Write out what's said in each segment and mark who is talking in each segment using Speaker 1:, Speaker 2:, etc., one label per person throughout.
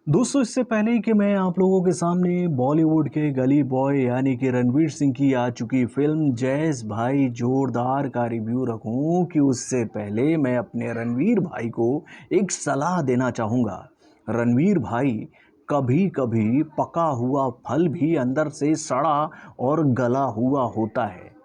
Speaker 1: दोस्तों, इससे पहले कि मैं आप लोगों के सामने बॉलीवुड के गली बॉय यानी कि रणवीर सिंह की आ चुकी फिल्म जैस भाई जोरदार का रिव्यू रखूं कि उससे पहले मैं अपने रणवीर भाई को एक सलाह देना चाहूँगा। रणवीर भाई, कभी कभी पका हुआ फल भी अंदर से सड़ा और गला हुआ होता है।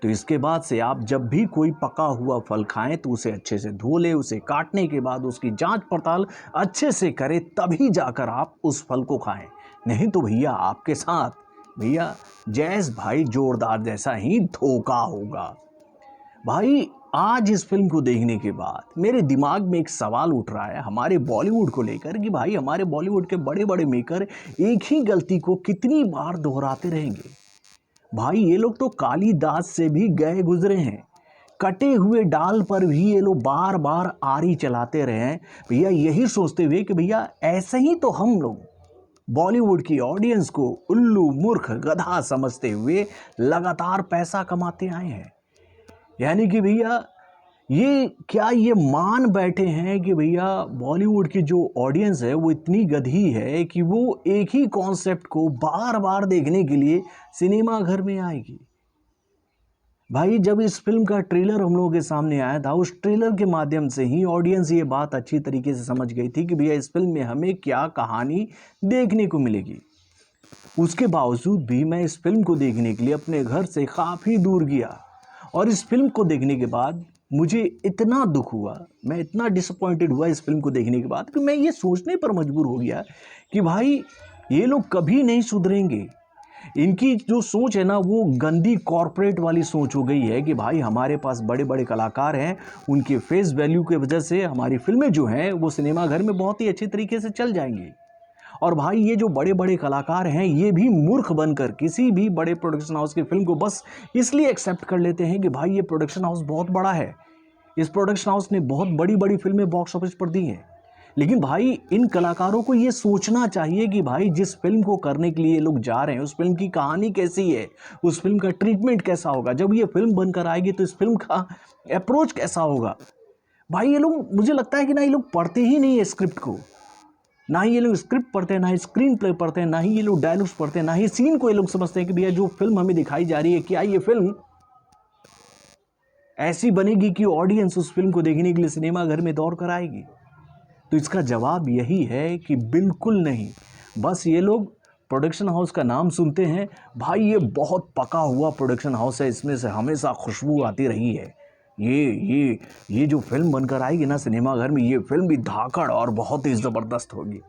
Speaker 1: तो इसके बाद से आप जब भी कोई पका हुआ फल खाएं तो उसे अच्छे से धो लें, उसे काटने के बाद उसकी जांच पड़ताल अच्छे से करें, तभी जाकर आप उस फल को खाएं। नहीं तो भैया आपके साथ भैया जैस भाई जोरदार जैसा ही धोखा होगा। भाई, आज इस फिल्म को देखने के बाद मेरे दिमाग में एक सवाल उठ रहा है हमारे बॉलीवुड को लेकर कि भाई हमारे बॉलीवुड के बड़े बड़े मेकर एक ही गलती को कितनी बार दोहराते रहेंगे। भाई, ये लोग तो कालिदास से भी गए गुजरे हैं। कटे हुए डाल पर भी ये लोग बार बार आरी चलाते रहे हैं भैया, यही सोचते हुए कि भैया ऐसे ही तो हम लोग बॉलीवुड की ऑडियंस को उल्लू मूर्ख गधा समझते हुए लगातार पैसा कमाते आए हैं। यानी कि भैया ये मान बैठे हैं कि भैया बॉलीवुड की जो ऑडियंस है वो इतनी गधी है कि वो एक ही कॉन्सेप्ट को बार बार देखने के लिए सिनेमा घर में आएगी। भाई, जब इस फिल्म का ट्रेलर हम लोगों के सामने आया था, उस ट्रेलर के माध्यम से ही ऑडियंस ये बात अच्छी तरीके से समझ गई थी कि भैया इस फिल्म में हमें क्या कहानी देखने को मिलेगी। उसके बावजूद भी मैं इस फिल्म को देखने के लिए अपने घर से काफ़ी दूर गया और इस फिल्म को देखने के बाद मुझे इतना दुख हुआ, मैं इतना डिसअपॉइंटेड हुआ इस फिल्म को देखने के बाद कि मैं ये सोचने पर मजबूर हो गया कि भाई ये लोग कभी नहीं सुधरेंगे। इनकी जो सोच है ना वो गंदी कॉरपोरेट वाली सोच हो गई है कि भाई हमारे पास बड़े बड़े कलाकार हैं, उनके फेस वैल्यू की वजह से हमारी फिल्में जो हैं वो सिनेमा घर में बहुत ही अच्छी तरीके से चल जाएंगी। और भाई ये जो बड़े बड़े कलाकार हैं ये भी मूर्ख बनकर किसी भी बड़े प्रोडक्शन हाउस की फिल्म को बस इसलिए एक्सेप्ट कर लेते हैं कि भाई ये प्रोडक्शन हाउस बहुत बड़ा है, इस प्रोडक्शन हाउस ने बहुत बड़ी बड़ी फिल्में बॉक्स ऑफिस पर दी हैं। लेकिन भाई इन कलाकारों को ये सोचना चाहिए कि भाई जिस फिल्म को करने के लिए ये लोग जा रहे हैं उस फिल्म की कहानी कैसी है, उस फिल्म का ट्रीटमेंट कैसा होगा, जब ये फिल्म बनकर आएगी तो इस फिल्म का अप्रोच कैसा होगा। भाई ये लोग, मुझे लगता है कि ना ये लोग पढ़ते ही नहीं है स्क्रिप्ट को, ना ही ये लोग स्क्रिप्ट पढ़ते हैं, ना ही स्क्रीन प्ले पढ़ते हैं, ना ही ये लोग डायलॉग्स पढ़ते हैं, ना ही सीन को ये लोग समझते हैं कि भैया जो फिल्म हमें दिखाई जा रही है क्या ये फिल्म ऐसी बनेगी कि ऑडियंस उस फिल्म को देखने के लिए सिनेमा घर में दौड़ कर आएगी। तो इसका जवाब यही है कि बिल्कुल नहीं। बस ये लोग प्रोडक्शन हाउस का नाम सुनते हैं, भाई ये बहुत पका हुआ प्रोडक्शन हाउस है, इसमें से हमेशा खुशबू आती रही है, ये जो फिल्म बनकर आएगी ना सिनेमा घर में ये फिल्म भी धाकड़ और बहुत ही ज़बरदस्त होगी।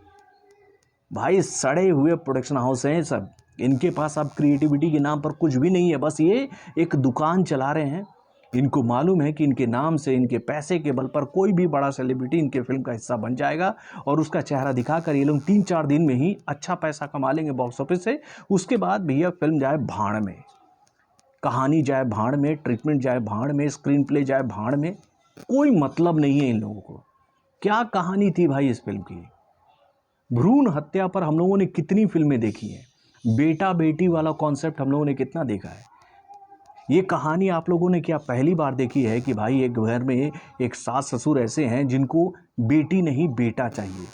Speaker 1: भाई सड़े हुए प्रोडक्शन हाउस हैं सब, इनके पास अब क्रिएटिविटी के नाम पर कुछ भी नहीं है, बस ये एक दुकान चला रहे हैं। इनको मालूम है कि इनके नाम से, इनके पैसे के बल पर कोई भी बड़ा सेलिब्रिटी इनके फिल्म का हिस्सा बन जाएगा और उसका चेहरा दिखाकर ये लोग 3-4 दिन में ही अच्छा पैसा कमा लेंगे बॉक्स ऑफिस से। उसके बाद भैया फिल्म जाए भाड़ में, कहानी जाए भाड़ में, ट्रीटमेंट जाए भाड़ में, स्क्रीन प्ले जाए भाड़ में, कोई मतलब नहीं है इन लोगों को। क्या कहानी थी भाई इस फिल्म की? भ्रूण हत्या पर हम लोगों ने कितनी फिल्में देखी हैं, बेटा बेटी वाला कॉन्सेप्ट हम लोगों ने कितना देखा है। ये कहानी आप लोगों ने क्या पहली बार देखी है कि भाई एक घर में एक सास ससुर ऐसे हैं जिनको बेटी नहीं बेटा चाहिए,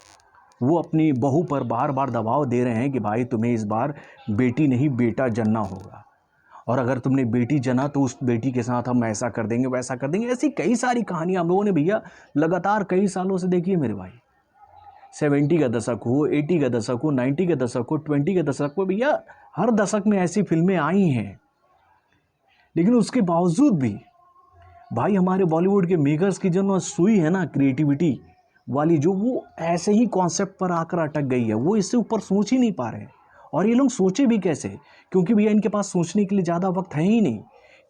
Speaker 1: वो अपनी बहू पर बार बार दबाव दे रहे हैं कि भाई तुम्हें इस बार बेटी नहीं बेटा जनना होगा, और अगर तुमने बेटी जना तो उस बेटी के साथ हम ऐसा कर देंगे वैसा कर देंगे। ऐसी कई सारी कहानियाँ हम लोगों ने भैया लगातार कई सालों से देखी है मेरे भाई। 70 का दशक हो, 80 का दशक हो, 90 का दशक हो, 20 का दशक हो, भैया हर दशक में ऐसी फिल्में आई हैं। लेकिन उसके बावजूद भी भाई हमारे बॉलीवुड के मेकर्स की जो सुई है ना क्रिएटिविटी वाली, जो वो ऐसे ही कॉन्सेप्ट पर आकर अटक गई है, वो इससे ऊपर सोच ही नहीं पा रहे हैं। और ये लोग सोचे भी कैसे, क्योंकि भैया इनके पास सोचने के लिए ज़्यादा वक्त है ही नहीं।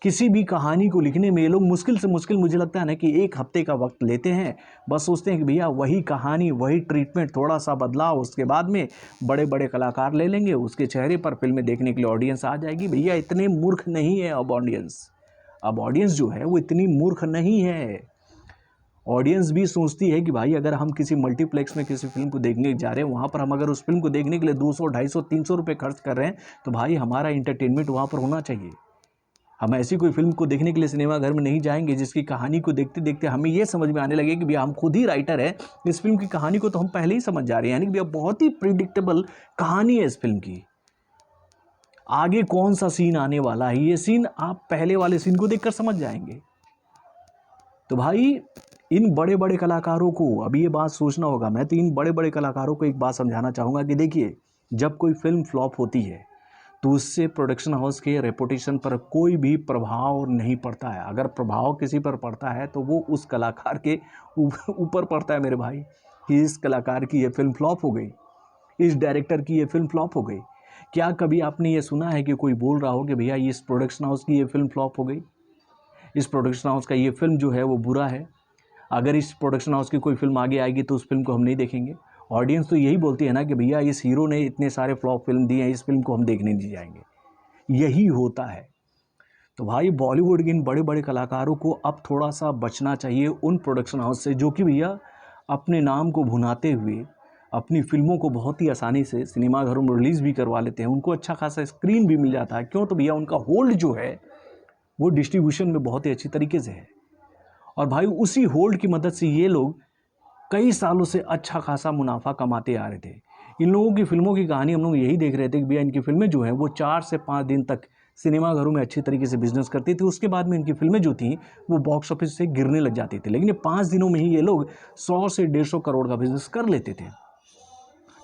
Speaker 1: किसी भी कहानी को लिखने में ये लोग मुश्किल से मुश्किल, मुझे लगता है ना कि 1 हफ्ते का वक्त लेते हैं। बस सोचते हैं कि भैया वही कहानी वही ट्रीटमेंट, थोड़ा सा बदलाव, उसके बाद में बड़े बड़े कलाकार ले लेंगे, उसके चेहरे पर फिल्में देखने के लिए ऑडियंस आ जाएगी। भैया इतने मूर्ख नहीं है अब ऑडियंस जो है वो इतनी मूर्ख नहीं है। ऑडियंस भी सोचती है कि भाई अगर हम किसी मल्टीप्लेक्स में किसी फिल्म को देखने जा रहे हैं, वहाँ पर हम अगर उस फिल्म को देखने के लिए 200, 250, 300 रुपये खर्च कर रहे हैं तो भाई हमारा इंटरटेनमेंट वहाँ पर होना चाहिए, हम ऐसी कोई फिल्म को देखने के लिए सिनेमा घर में नहीं जाएंगे जिसकी कहानी को देखते देखते हमें ये समझ में आने लगे कि भैया हम खुद ही राइटर है, इस फिल्म की कहानी को तो हम पहले ही समझ जा रहे हैं, यानी कि भैया बहुत ही प्रिडिक्टेबल कहानी है इस फिल्म की। आगे कौन सा सीन आने वाला है, ये सीन आप पहले वाले सीन को देखकर समझ जाएंगे। तो भाई इन बड़े बड़े कलाकारों को अभी ये बात सोचना होगा। मैं तो इन बड़े बड़े कलाकारों को एक बात समझाना चाहूँगा कि देखिए, जब कोई फिल्म फ्लॉप होती है तो उससे प्रोडक्शन हाउस के रेपुटेशन पर कोई भी प्रभाव नहीं पड़ता है। अगर प्रभाव किसी पर पड़ता है तो वो उस कलाकार के ऊपर पड़ता है मेरे भाई, कि इस कलाकार की ये फिल्म फ्लॉप हो गई, इस डायरेक्टर की ये फिल्म फ्लॉप हो गई। क्या कभी आपने ये सुना है कि कोई बोल रहा हो कि भैया इस प्रोडक्शन हाउस की ये फिल्म फ्लॉप हो गई, इस प्रोडक्शन हाउस का ये फिल्म जो है वो बुरा है, अगर इस प्रोडक्शन हाउस की कोई फिल्म आगे आएगी तो उस फिल्म को हम नहीं देखेंगे। ऑडियंस तो यही बोलती है ना कि भैया इस हीरो ने इतने सारे फ्लॉप फिल्म दिए हैं, इस फिल्म को हम देखने नहीं जाएंगे। यही होता है। तो भाई बॉलीवुड के इन बड़े बड़े कलाकारों को अब थोड़ा सा बचना चाहिए उन प्रोडक्शन हाउस से जो कि भैया अपने नाम को भुनाते हुए अपनी फिल्मों को बहुत ही आसानी से सिनेमाघरों में रिलीज़ भी करवा लेते हैं। उनको अच्छा खासा स्क्रीन भी मिल जाता है। क्यों? तो भैया उनका होल्ड जो है वो डिस्ट्रीब्यूशन में बहुत ही अच्छी तरीके से है। और भाई उसी होल्ड की मदद से ये लोग कई सालों से अच्छा खासा मुनाफा कमाते आ रहे थे। इन लोगों की फिल्मों की कहानी हम लोग यही देख रहे थे कि भैया इनकी फिल्में जो हैं वो 4 से 5 दिन तक सिनेमाघरों में अच्छी तरीके से बिजनेस करती थी। उसके बाद में इनकी फिल्में जो थी वो बॉक्स ऑफिस से गिरने लग जाती थी, लेकिन ये 5 दिनों में ही ये लोग 100 से 150 करोड़ का बिजनेस कर लेते थे।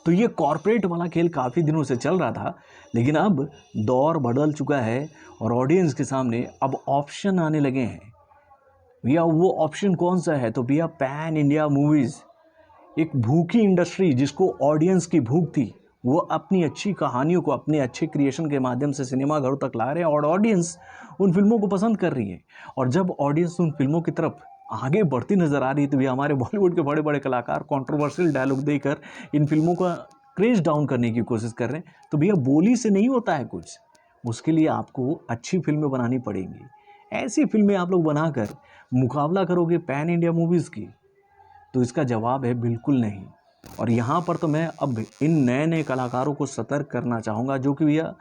Speaker 1: तो ये कॉरपोरेट वाला खेल काफ़ी दिनों से चल रहा था, लेकिन अब दौर बदल चुका है और ऑडियंस के सामने अब ऑप्शन आने लगे हैं। भैया वो ऑप्शन कौन सा है? तो भैया पैन इंडिया मूवीज़, एक भूखी इंडस्ट्री जिसको ऑडियंस की भूख थी, वो अपनी अच्छी कहानियों को अपने अच्छे क्रिएशन के माध्यम से सिनेमाघरों तक ला रहे हैं और ऑडियंस उन फिल्मों को पसंद कर रही है। और जब ऑडियंस उन फिल्मों की तरफ आगे बढ़ती नज़र आ रही है तो भैया हमारे बॉलीवुड के बड़े बड़े कलाकार कंट्रोवर्शियल डायलॉग देकर इन फिल्मों का क्रेज डाउन करने की कोशिश कर रहे हैं। तो भैया बोली से नहीं होता है कुछ, उसके लिए आपको अच्छी फिल्में बनानी पड़ेंगी। ऐसी फिल्में आप लोग बनाकर मुकाबला करोगे पैन इंडिया मूवीज़ की, तो इसका जवाब है बिल्कुल नहीं। और यहाँ पर तो मैं अब इन नए नए कलाकारों को सतर्क करना चाहूँगा जो कि भैया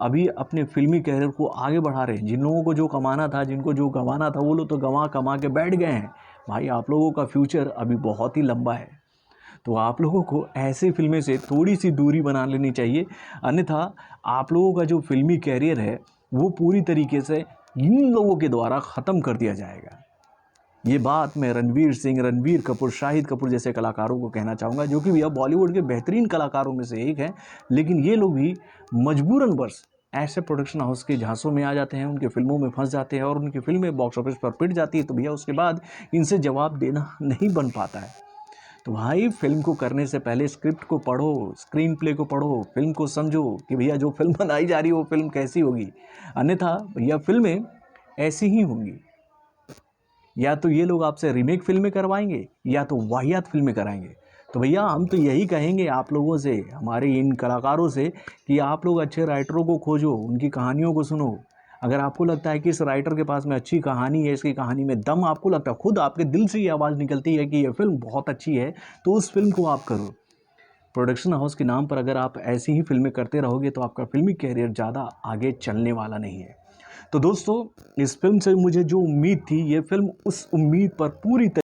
Speaker 1: अभी अपने फिल्मी कैरियर को आगे बढ़ा रहे हैं। जिन लोगों को जो कमाना था, जिनको जो गंवाना था, वो लोग तो गंवा कमा के बैठ गए हैं। भाई आप लोगों का फ्यूचर अभी बहुत ही लंबा है, तो आप लोगों को ऐसी फिल्में से थोड़ी सी दूरी बना लेनी चाहिए, अन्यथा आप लोगों का जो फिल्मी कैरियर है वो पूरी तरीके से इन लोगों के द्वारा ख़त्म कर दिया जाएगा। ये बात मैं रणवीर सिंह, रणबीर कपूर, शाहिद कपूर जैसे कलाकारों को कहना चाहूँगा जो कि भैया बॉलीवुड के बेहतरीन कलाकारों में से एक हैं, लेकिन ये लोग भी मजबूरन ऐसे प्रोडक्शन हाउस के झांसों में आ जाते हैं, उनकी फिल्मों में फंस जाते हैं और उनकी फिल्में बॉक्स ऑफिस पर पिट जाती है। तो भैया उसके बाद इनसे जवाब देना नहीं बन पाता है। तो भाई फिल्म को करने से पहले स्क्रिप्ट को पढ़ो, स्क्रीन प्ले को पढ़ो, फिल्म को समझो कि भैया जो फिल्म बनाई जा रही है वो फिल्म कैसी होगी, अन्यथा भैया फिल्में ऐसी ही होंगी। या तो ये लोग आपसे रीमेक फिल्में करवाएंगे या तो वाहियात फिल्में कराएंगे। तो भैया हम तो यही कहेंगे आप लोगों से, हमारे इन कलाकारों से, कि आप लोग अच्छे राइटरों को खोजो, उनकी कहानियों को सुनो। अगर आपको लगता है कि इस राइटर के पास में अच्छी कहानी है, इसकी कहानी में दम आपको लगता है, खुद आपके दिल से ये आवाज़ निकलती है कि ये फिल्म बहुत अच्छी है, तो उस फिल्म को आप करो। प्रोडक्शन हाउस के नाम पर अगर आप ऐसी ही फिल्में करते रहोगे तो आपका फिल्मी कैरियर ज़्यादा आगे चलने वाला नहीं है। तो दोस्तों, इस फिल्म से मुझे जो उम्मीद थी, ये फिल्म उस उम्मीद पर पूरी